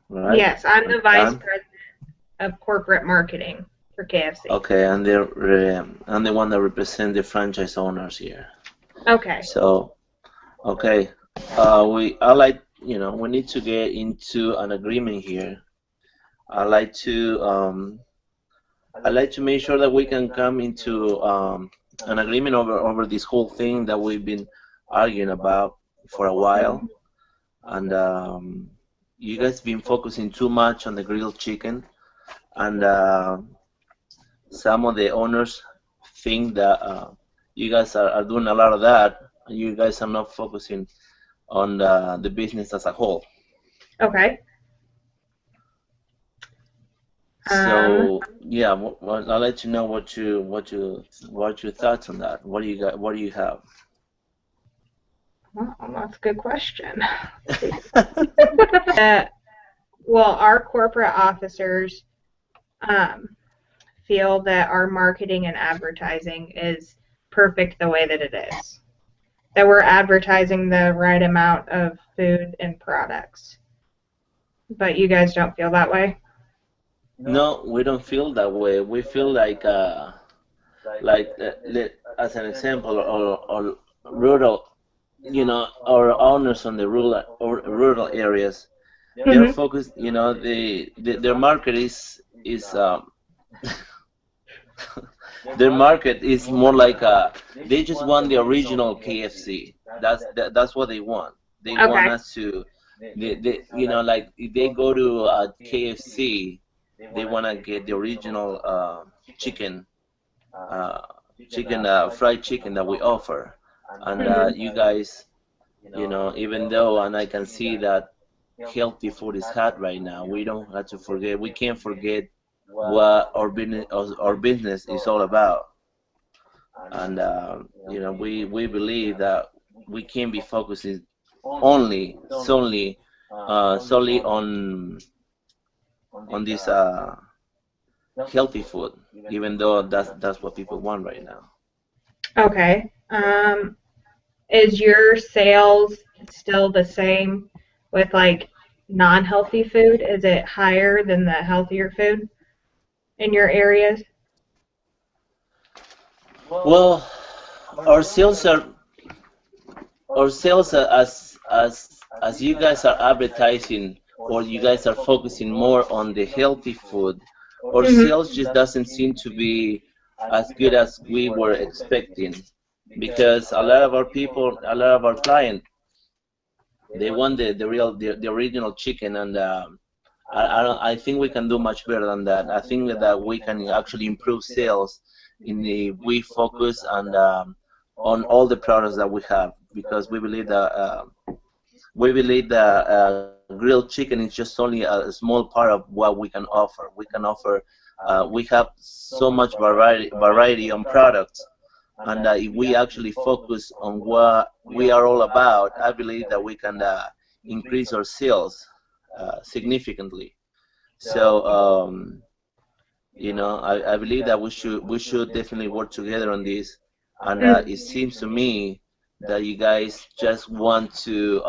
right? Yes, I'm the vice And president of corporate marketing for KFC. okay, and I'm the one that represent the franchise owners here. Okay. So okay, I like we need to get into an agreement here. I like to make sure that we can come into an agreement over this whole thing that we've been arguing about for a while, and you guys been focusing too much on the grilled chicken, and some of the owners think that you guys are doing a lot of that, and you guys are not focusing on the business as a whole. Okay. Um, So yeah, I'll let you know what your thoughts on that. What do you have? well, that's a good question. Let's see. Well, our corporate officers um, feel that our marketing and advertising is perfect the way that it is. That we're advertising the right amount of food and products. But you guys don't feel that way? No, we don't feel that way. We feel as an example, or rural, our owners on the rural areas, they're Mm-hmm. focused. Their market is their market is more like they just want the original KFC. That's what they want. They want Okay. us to, like if they go to KFC, they want to get the original chicken, uh, fried chicken that we offer. And Mm-hmm. you guys, even though, and I can see that healthy food is hot right now, we don't have to forget, we can't forget what our business is all about. And we believe that we can be focusing only solely on this healthy food, even though that's what people want right now. Okay. Is your sales still the same with like non-healthy food? Is it higher than the healthier food in your areas? Well, our sales are as you guys are advertising, or you guys are focusing more on the healthy food, our Mm-hmm. sales just doesn't seem to be as good as we were expecting, because a lot of our clients, they want the original chicken, and I think we can do much better than that. I think that we can actually improve sales in the we focus on all the products that we have, because we believe that grilled chicken is just only a small part of what we can offer. We have so much variety on products, and if we actually focus on what we are all about, I believe that we can increase our sales significantly. So I believe that we should definitely work together on this, and it seems to me that you guys just want to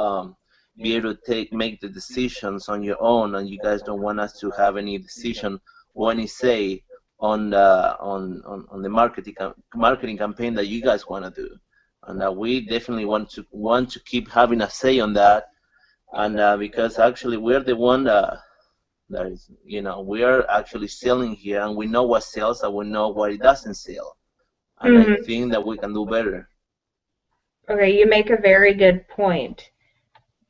be able to make the decisions on your own, and you guys don't want us to have any decision or any say on the marketing campaign that you guys want to do, and we definitely want to keep having a say on that, and because actually we're the one that is, we are actually selling here, and we know what sells and we know what it doesn't sell, and I Mm-hmm. think that we can do better. Okay, you make a very good point.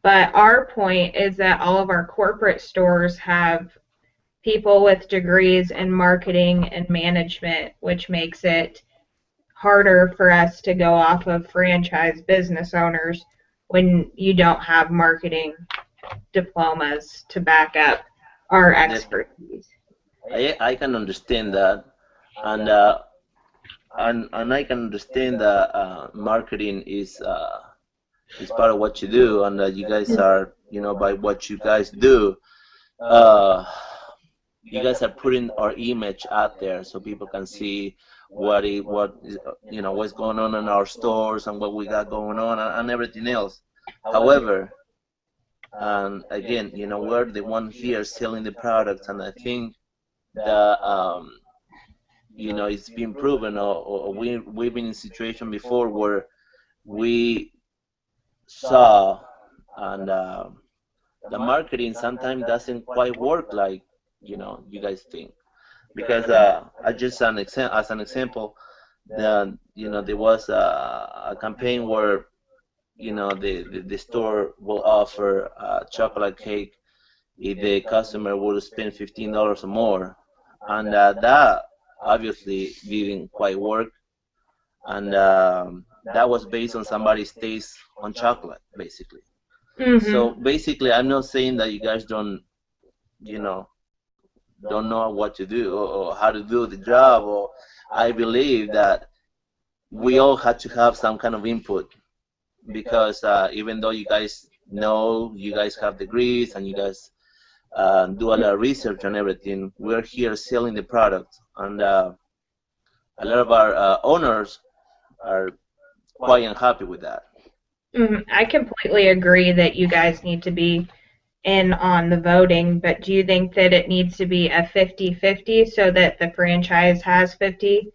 But our point is that all of our corporate stores have people with degrees in marketing and management, which makes it harder for us to go off of franchise business owners when you don't have marketing diplomas to back up our That expertise. I can understand that, and I can understand that marketing is part of what you do, and that you guys are, by what you guys do, uh, you guys are putting our image out there so people can see what is, what's going on in our stores and what we got going on, and everything else. However, And again, we're the one here selling the products, and I think that it's been proven, or we've been in situation before where we saw, and the marketing sometimes doesn't quite work like you guys think. Because I just as an example, there was a campaign where the store will offer a chocolate cake if the customer would spend $15 or more, and that obviously didn't quite work, and that was based on somebody's taste on chocolate, basically. Mhm. So basically, I'm not saying that you guys you know, don't know what to do, or how to do the job, or I believe that we all had to have some kind of input, because even though you guys have degrees, and you guys do a lot of research on everything, we're here selling the product, and a lot of our owners are quite unhappy with that. I completely agree that you guys need to be in on the voting, but do you think that it needs to be a 50-50 so that the franchise has 50%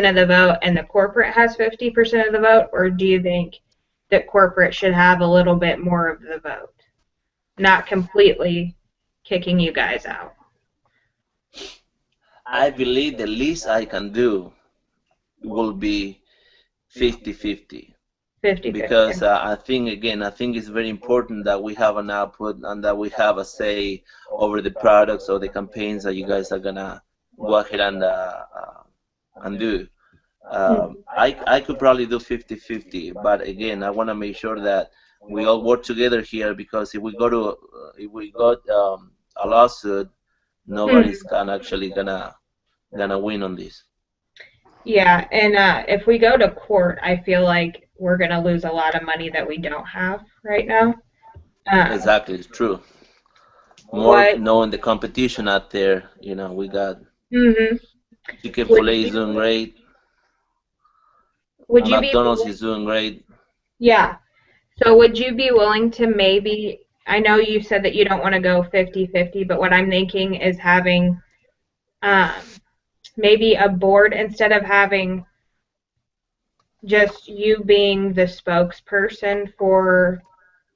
of the vote and the corporate has 50% of the vote, or do you think that corporate should have a little bit more of the vote, not completely kicking you guys out? I believe the least I can do will be 50-50, 50-50. because I think it's very important that we have an output, and that we have a say over the products or the campaigns that you guys are gonna go ahead and do. I could probably do 50-50, but again, I want to make sure that we all work together here, because if we got a lawsuit, nobody's actually gonna win on this. Yeah, and if we go to court, I feel like we're going to lose a lot of money that we don't have right now. Um, Exactly, it's true. More what knowing the competition out there, we got hmm would Chick-fil-A is you doing great, would you be McDonald's willing? is doing great. Yeah. So would you be willing to maybe, I know you said that you don't want to go 50-50, but what I'm thinking is having um, maybe a board instead of having just you being the spokesperson for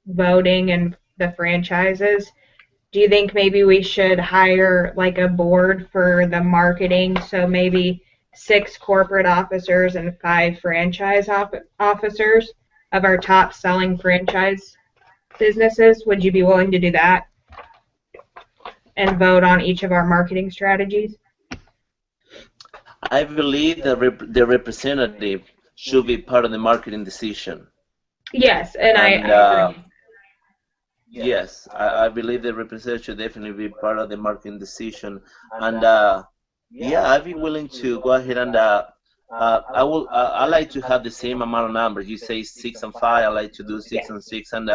voting and the franchises. Do you think maybe we should hire like a board for the marketing? So maybe 6 corporate officers and 5 franchise officers of our top selling franchise businesses. Would you be willing to do that and vote on each of our marketing strategies? I believe that the representative should be part of the marketing decision. Yes, and And I agree. yes, I believe the representative should definitely be part of the marketing decision. And yeah, I'd be willing to go ahead and I like to have the same amount of numbers. You say 6 and 5, I like to do Yeah. 6 and 6, and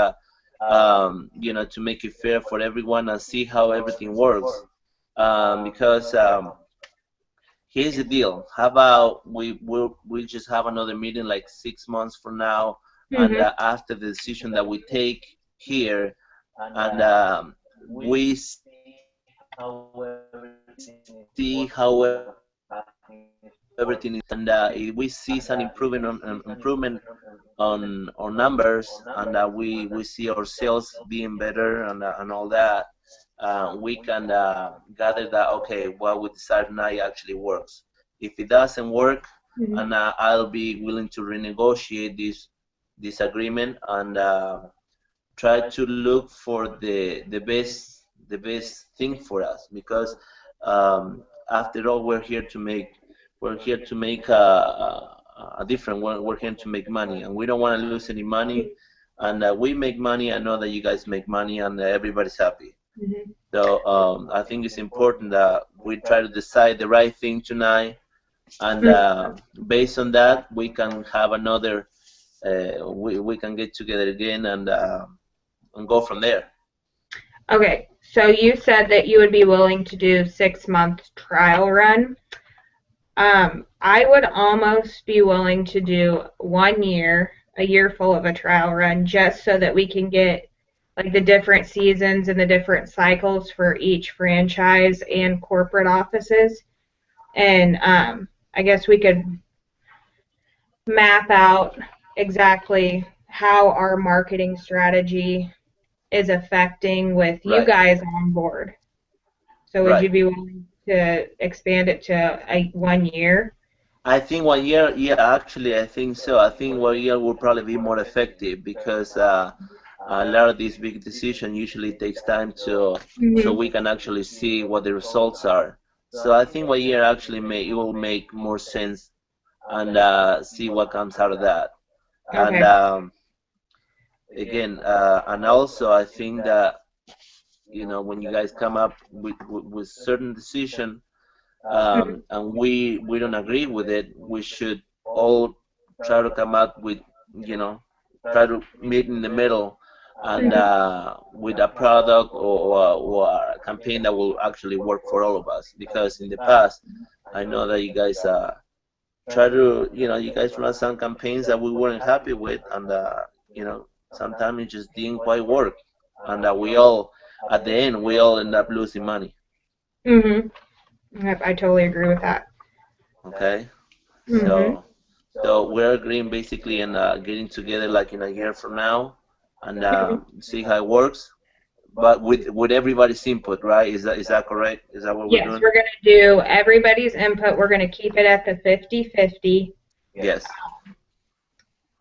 to make it fair for everyone and see how everything works. Because here's the deal. How about we just have another meeting like 6 months from now, and Mhm. after the decision that we take here, and we see how everything is happening, and if we see some improvement on numbers, and we see our sales being better, and all that, we can gather that, okay, what we decided tonight actually works. If it doesn't work, Mhm. and I'll be willing to renegotiate this agreement, and try to look for the best thing for us, because after all, we're here to make a difference. We're here to make money, and we don't want to lose any money. And we make money. I know that you guys make money, and everybody's happy. Mhm. So I think it's important that we try to decide the right thing tonight, and based on that, we can have another. We can get together again, and go from there. Okay, so you said that you would be willing to do 6 month trial run. I would almost be willing to do 1 year, a year full of a trial run, just so that we can get like the different seasons and the different cycles for each franchise and corporate offices. And I guess we could map out exactly how our marketing strategy is affecting with you Right. guys on board. So would Right. you be willing to expand it to 1 year? I think 1 year, yeah, actually, I think so. I think 1 year will probably be more effective because a lot of these big decisions usually takes time to, so Hmm. we can actually see what the results are. So I think 1 year actually it will make more sense and see what comes out of that. And Okay. again, and also I think that when you guys come up with certain decision, Mhm. and we don't agree with it, we should all try to come up with, you know, try to meet in the middle, and Mhm. with a product or a campaign that will actually work for all of us. Because in the past, I know that you guys try to, you guys run some campaigns that we weren't happy with, and sometimes it just didn't quite work, and we all, at the end, we all end up losing money. Mhm. Yep, I totally agree with that. Okay, Mhm. so we're agreeing basically and getting together like in a year from now and Mhm. see how it works. But with everybody's input, right? Is that correct? Is that what we're Yes, doing? we're going to do everybody's input. We're going to keep it at the 50-50. Yes.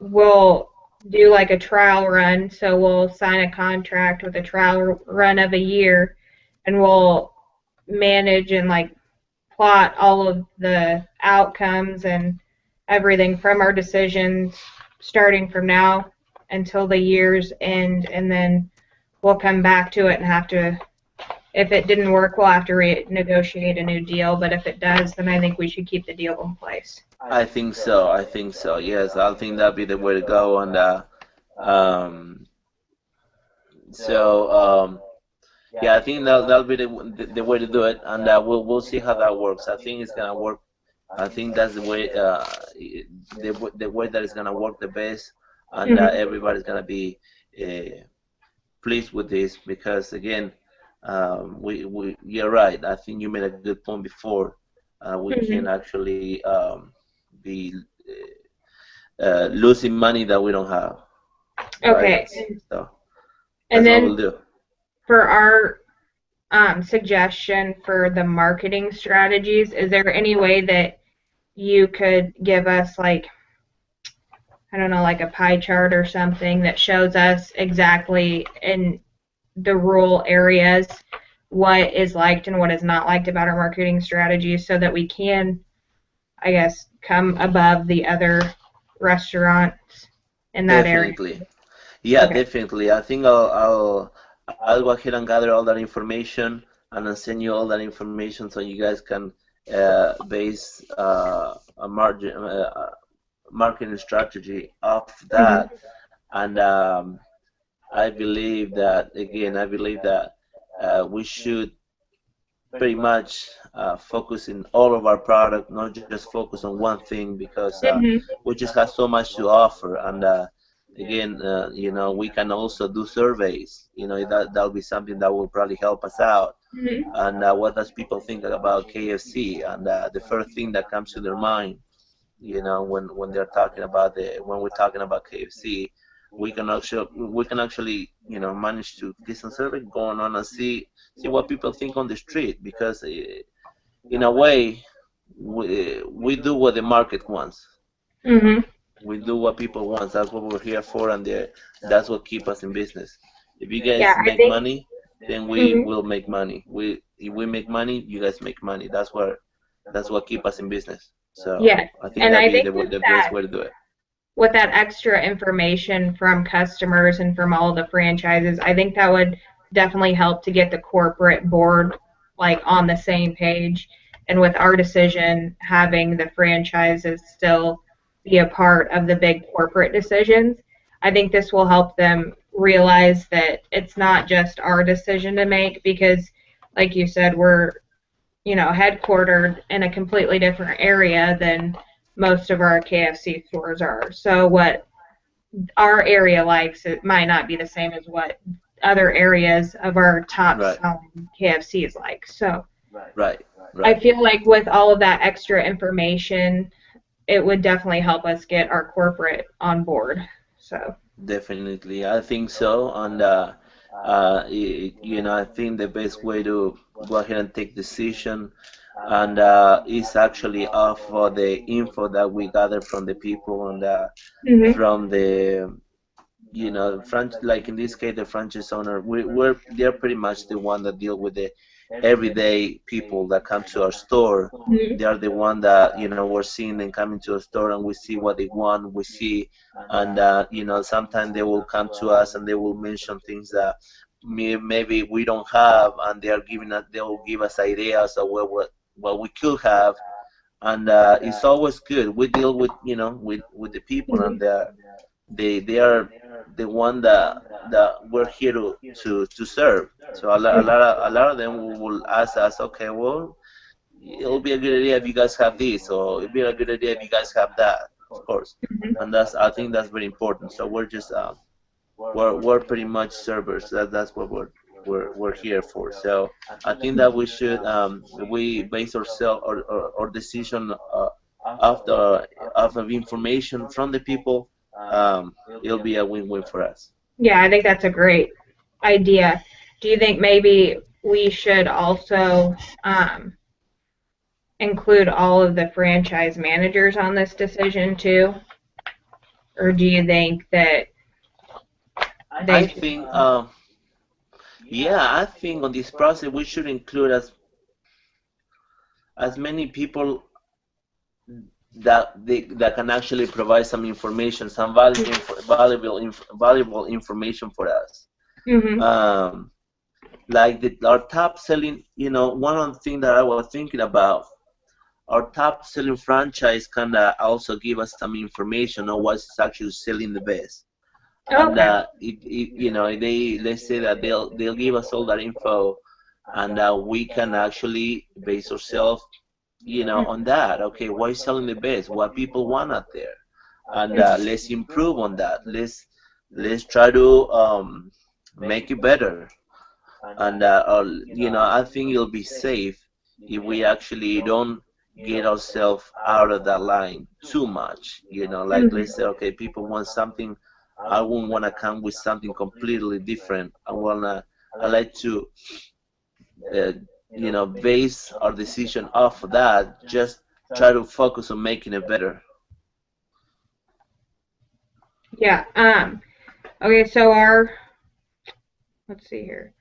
We'll do like a trial run, so we'll sign a contract with a trial run of a year, and we'll manage and like plot all of the outcomes and everything from our decisions starting from now until the year's end, and then we'll come back to it and have to, if it didn't work, we'll have to renegotiate a new deal, but if it does, then I think we should keep the deal in place. I think so. I think so. Yes, I think that'd be the way to go. And um, so yeah, I think that'll be the way to do it, and we'll see how that works. I think it's gonna work. I think that's the way the way that it's gonna work the best, and Mm-hmm. everybody's gonna be uh, pleased with this because again, you're right. I think you made a good point before. We can Mm-hmm. actually be losing money that we don't have, right? Okay, So and that's what we'll then do. for our suggestion for the marketing strategies, is there any way that you could give us like, I don't know, like a pie chart or something that shows us exactly in the rural areas what is liked and what is not liked about our marketing strategies so that we can, I guess, come above the other restaurants in that area? Definitely. Yeah, Okay. definitely. I think I'll go ahead and gather all that information and I'll send you all that information so you guys can base a marketing strategy off Mm-hmm. that. And I believe that again, I believe that we should pretty much focus in all of our product, not just focus on one thing because Mm-hmm. we just have so much to offer. And again, we can also do surveys. That'll be something that will probably help us out. Mm-hmm. And what does people think about KFC? And the first thing that comes to their mind, when they're talking about when we're talking about KFC, we can actually manage to get some survey going on and see what people think on the street because in a way we do what the market wants. Mm-hmm. We do what people want. That's what we're here for, and that's what keep us in business. If you Yeah, guys I make think. money, then we Mm-hmm. will make money. If we make money, you guys make money. That's what keep us in business. So Yes, I think and that'd I be think with the best that, way to do it. with that extra information from customers and from all the franchises, I think that would definitely help to get the corporate board like on the same page. And with our decision having the franchises still be a part of the big corporate decisions, I think this will help them realize that it's not just our decision to make because, like you said, we're headquartered in a completely different area than most of our KFC stores are. So what our area likes, it might not be the same as what other areas of our top Right. selling KFCs like. So Right. I Right. feel like with all of that extra information, it would definitely help us get our corporate on board. So. Definitely, I think so. And I think the best way to go ahead and take decision and is actually off of the info that we gather from the people and Mhm. from the like in this case, the franchise owner, they're pretty much the one that deal with the everyday people that come to our store. Mhm. They are the one that we're seeing them coming to a store, and we see what they want. We see, and sometimes they will come to us and they will mention things that maybe we don't have, and they will give us ideas of what we could have, and it's always good. We deal with with the people, and Mhm. they are the one that we're here to serve. So a lot of them will ask us, okay, well, it'll be a good idea if you guys have this, or it'll be a good idea if you guys have that, of course. Mhm. And I think that's very important. So we're just we're pretty much servers. That's what we're here for. So I think that we should we base ourselves our decision of the of information from the people. It'll be a win-win for us. Yeah, I think that's a great idea. Do you think maybe we should also um, include all of the franchise managers on this decision too? Or do you think that they I should? think yeah, I think on this process we should include as many people that can actually provide some information, some valuable information for us. Mm-hmm. Um, like our top selling, one of the things that I was thinking about, our top selling franchise kind of also give us some information on what's actually selling the best. And Okay. they let's say that they'll give us all that info, and we can actually base ourselves on that. Okay, what is selling the best? What people want out there, and let's improve on that. Let's try to make it better. And I think it'll be safe if we actually don't get ourselves out of that line too much. Like let's say, okay, people want something. I wouldn't want to come with something completely different. I like to uh, base our decision off of that. Just try to focus on making it better. Yeah. Okay, so let's see here.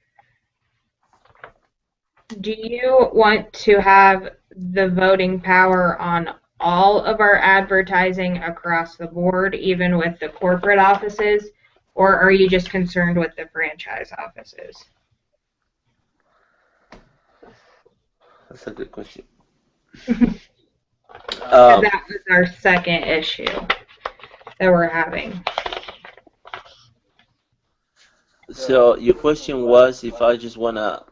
Do you want to have the voting power on all of our advertising across the board, even with the corporate offices, or are you just concerned with the franchise offices? That's a good question. Because Um, that was our second issue that we're having. so your question was if I just wanna.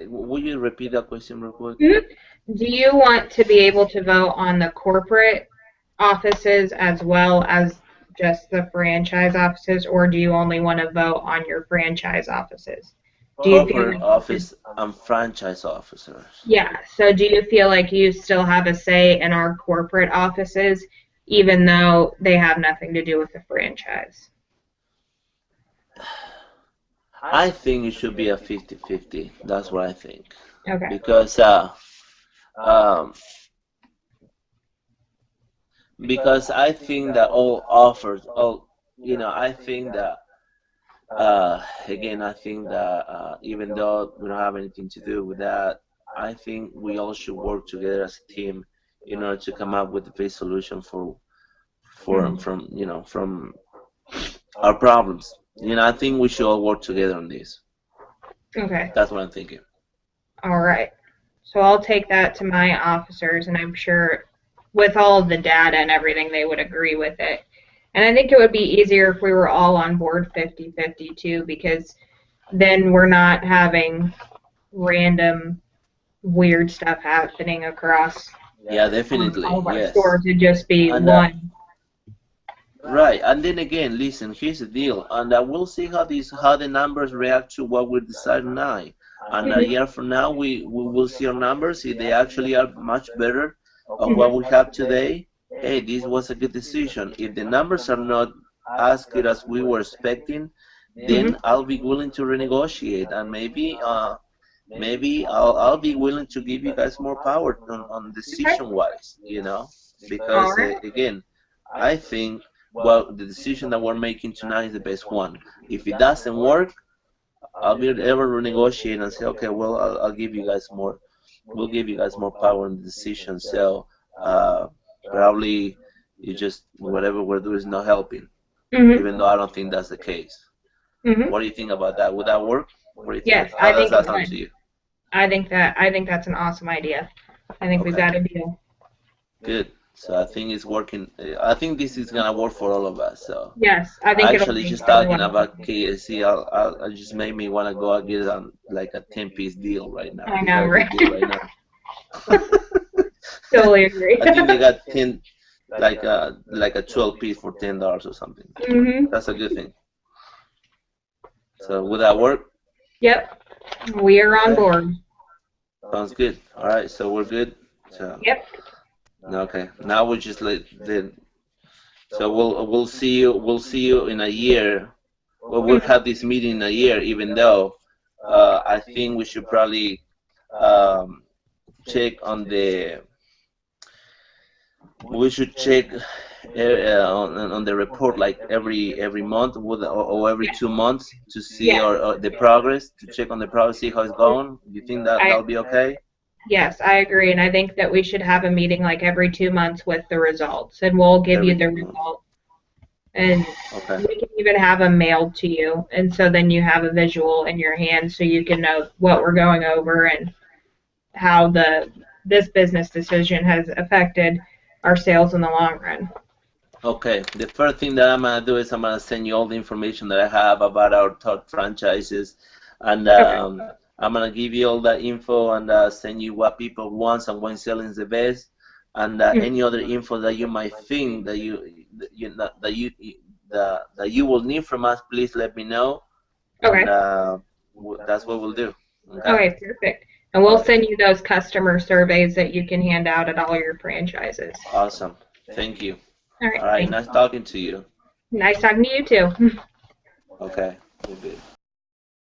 Will you repeat that question real quick? Mhm. Do you want to be able to vote on the corporate offices as well as just the franchise offices, or do you only want to vote on your franchise offices? Do you feel Corporate like you should? office and franchise officers. Yeah, so do you feel like you still have a say in our corporate offices, even though they have nothing to do with the franchise? I think it should be a 50-50. That's what I think. Okay. Because um, I think that all offers, I think that again, I think that even though we don't have anything to do with that, I think we all should work together as a team in order to come up with the best solution Mhm. from our problems. I think we should all work together on this. Okay. That's what I'm thinking. All right. So I'll take that to my officers, and I'm sure with all of the data and everything, they would agree with it. And I think it would be easier if we were all on board 50-50 too, because then we're not having random weird stuff happening across Yeah, all definitely. of our Yes. stores. It'd just be And one. Right, and then again, listen. Here's the deal, and we'll see how the numbers react to what we decide now. And a Mhm. year from now, we will see our numbers. If they actually are much better of what Mhm. we have today, hey, this was a good decision. If the numbers are not as good as we were expecting, then Mhm. I'll be willing to renegotiate, and maybe I'll be willing to give you guys more power on Okay. decision wise, you know, All because right. again, I think well the decision that we're making tonight is the best one. If it doesn't work, I'll be ever renegotiate and say, okay, well, I'll give you guys more. We'll give you guys more power in the decision. So uh, probably you just whatever we're doing is not helping, Mhm. even though I don't think that's the case. Mhm. What do you think about that? Would that work? What do you think? Yes, How I does think that it sound to would. you? I think that's an awesome idea. I think we've Okay. got a deal. Good. So I think it's working. I think this is gonna work for all of us. So Yes, I think it'll actually, make just talking everyone about happy. KFC, I just made me wanna go and get like a 10-piece deal right now. I They got know, a good right? deal right now. Totally agree. I think they got 10, like a 12-piece for $10 or something. Mhm. That's a good thing. So would that work? Yep. We are on Okay. board. Sounds good. All right. So we're good. So Yep. okay. Now we just let the. So we'll see you in a year. Well, we'll Mhm. have this meeting in a year, even though I think we should probably um, check on the we should check on the report like every month or every Yeah. 2 months to see Yeah. or the progress to check on the progress, see how it's going. Do you think that I that'll be okay? Yes, I agree, and I think that we should have a meeting like every 2 months with the results, and we'll give you Every the 2 months. results, and Okay. we can even have them mailed to you, and so then you have a visual in your hand, so you can know what we're going over and how this business decision has affected our sales in the long run. Okay. The first thing that I'm gonna do is I'm gonna send you all the information that I have about our top franchises, and Okay. I'm gonna give you all that info and send you what people want and when selling is the best, and any Mhm. other info that you might think that you will need from us. Please let me know, and Okay. that's what we'll do. Okay. Okay, perfect. And All we'll right. send you those customer surveys that you can hand out at all your franchises. Awesome. Thank you. All All right, right. thanks. Nice talking to you. Nice talking to you too. Okay. We're good.